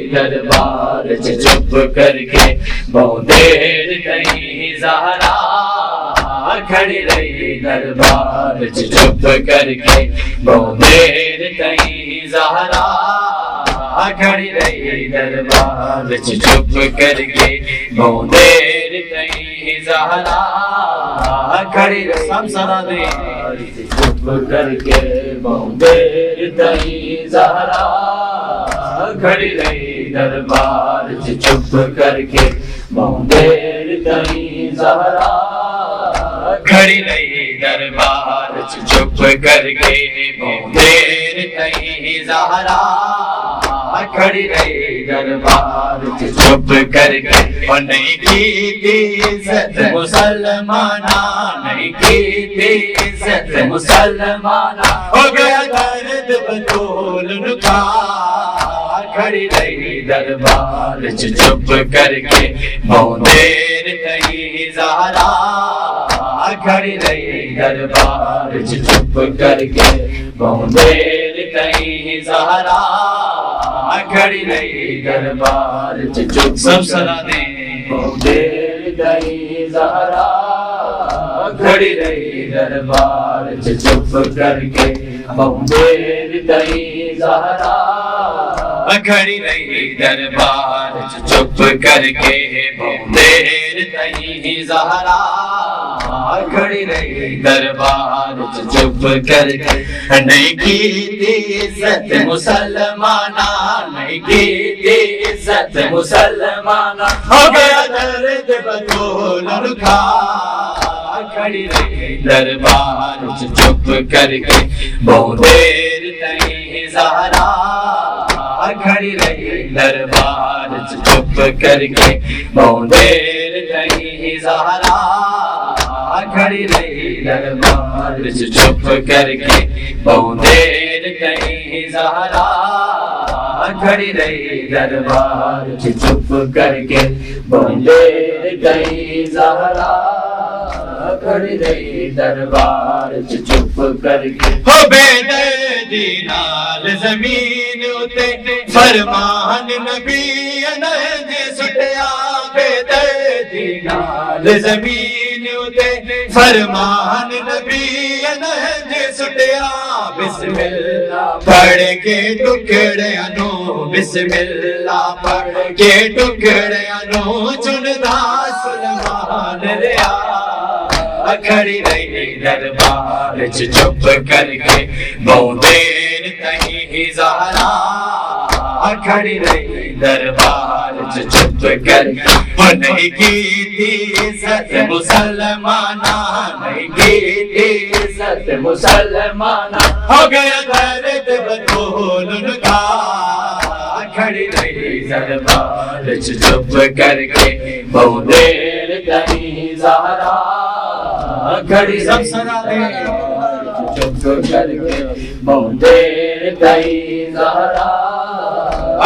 دربار چپ کر کے بہت دیر کہیں زہرا کھڑی رہی دربار چپ کر کے بہت دیر کہیں زہرا کھڑی رہی دربار چپ کر کے بہت دیر کہیں زہرا کھڑی رہی سب سنا دے چپ کر کے بہت دیر کہیں زہرا کھڑی رہی دربار چپ کر کے بہت دیر کہیں زہرا کھڑی رہی دربار چپ کر کے بہت دیر کہیں زہرا کھڑی رہی دربار چپ کر کے اور نہیں کی تھی عزت مسلمانہ نہیں کی تھی عزت مسلمانہ ہو گیا درد بطول نکا کھڑی رہی دربار چپ کر کے بہت دیر کہیں زہرا کھڑی رہی دربار چپ کر کے بہت دیر کہیں زہرا کھڑی رہی دربار چپ سب سنا دیں بہت دیر کہیں زہرا کھڑی رہی دربار چپ کر کے بہت دیر کہیں زہرا کھڑی رہی دربار چپ کر کے بہت دیر کہیں زہرا کھڑی رہی دربار چپ کر کے نہیں کی تھی عزت مسلمانہ نہیں کی تھی عزت مسلمانہ ہو گیا درد بطول رکھا کھڑی رہی دربار چپ کر کے بہت دیر کہیں زہرا کھڑی رہی دربار چپ کر کے بہت دیر کہیں زہرا کھڑی رہی دربار چپ کر کے بہت دیر کہیں زہرا کھڑی رہی دربار چپ کر کے بہت دیر کہیں زہرا کھڑی رہی دربار چپ کر کے ہو بے دردی نال زمین اتے فرمان نبی نہج سٹیا بے دردی نال زمین اتے فرمان نبی نہج سٹیا بسم اللہ پڑھ کے ٹکڑیاں نو بسم اللہ پڑھ کے ٹکڑیاں نو چندا سلمان ریا کھڑی رہی دربار چپ کر کے بہت دیر کہیں زہرا کھڑی رہی دربار چپ کر کے نہیں کی تھی عزت مسلمانہ نہیں کی تھی عزت مسلمانہ ہو گیا درد بطول نکا کھڑی رہی دربار چپ کر کے بہت دیر کہیں زہرا کھڑی سب سنا دے چپ کر کے بہت دیر کہیں زہرا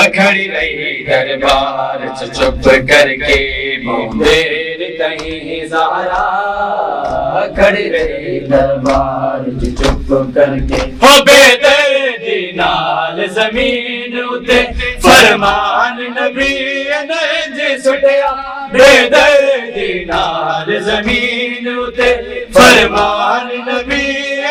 کھڑی رہی دربار چپ کر کے بہت دیر کہیں زہرا کھڑی رہی دربار چپ کر کے ہو بے دردی نال زمین اتے فرمان نبی نہج سٹیا بے دردی نال زمین اتے فرمان نبی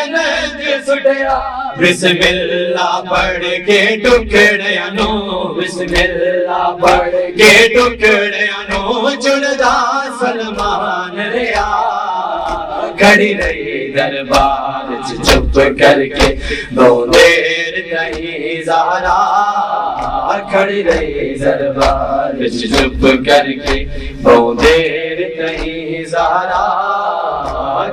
نہج سٹیا بسم اللہ پڑھ کے ٹکڑیاں نو بسم اللہ پڑھ کے ٹکڑیاں نو چندا سلمان ریا کھڑی رہی دربار چپ کر کے بہت دیر کہیں زہرا کھڑی رہی دربار چپ کر کے بہت دیر کہیں زہرا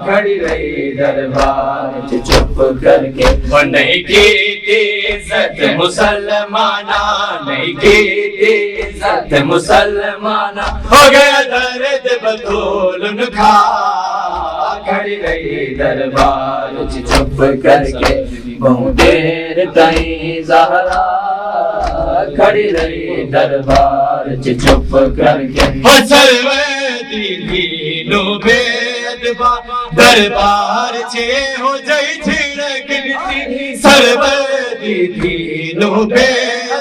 کھڑی رہی دربار چپ کر کے اور نہیں کی تھی عزت مسلمانہ نہیں کی تھی عزت مسلمانہ ہو گیا درد بطول نکھا کھڑی رہی دربار چپ کر کے بہت دیر کہیں زہرا کھڑی رہی دربار چپ کر کے دربار چھے ہو جائی چھڑک لیتی سربردی تھی نو بے